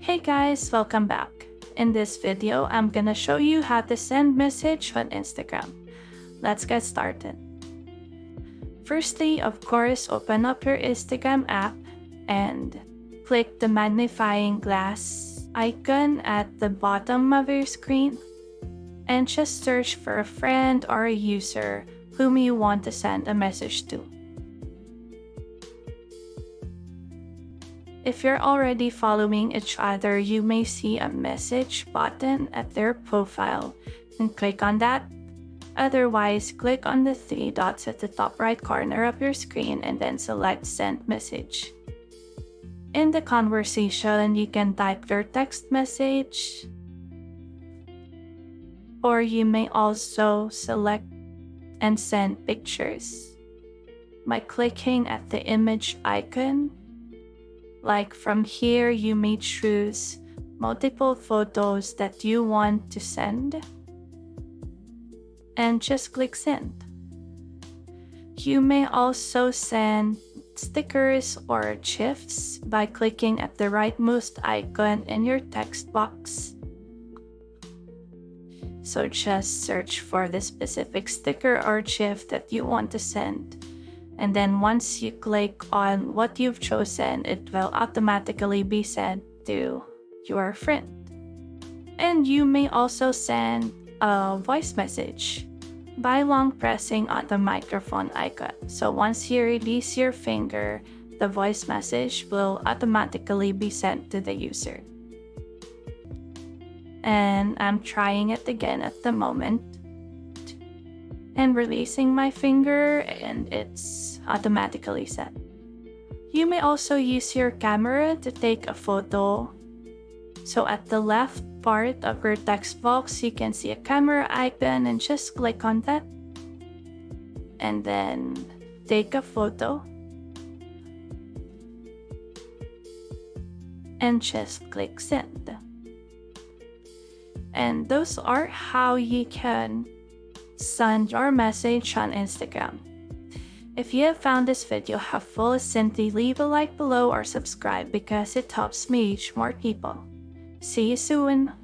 Hey guys, welcome back. In this video, I'm gonna show you how to send message on Instagram. Let's get started. Firstly, of course, open up your Instagram app and click the magnifying glass icon at the bottom of your screen and just search for a friend or a user whom you want to send a message to. If you're already following each other, you may see a message button at their profile and click on that. Otherwise, click on the three dots at the top right corner of your screen and then select Send Message. In the conversation, you can type your text message, or you may also select and send pictures by clicking at the image icon. Like from here, you may choose multiple photos that you want to send and just click send. You may also send stickers or GIFs by clicking at the rightmost icon in your text box. So just search for the specific sticker or GIF that you want to send. And then once you click on what you've chosen, it will automatically be sent to your friend. And you may also send a voice message by long pressing on the microphone icon. So once you release your finger, the voice message will automatically be sent to the user. And I'm trying it again at the moment and releasing my finger, and it's automatically set. You may also use your camera to take a photo. So at the left part of your text box, you can see a camera icon and just click on that. And then take a photo. And just click send. And those are how you can send your message on Instagram. If you have found this video helpful, simply leave a like below or subscribe because it helps me reach more people. See you soon!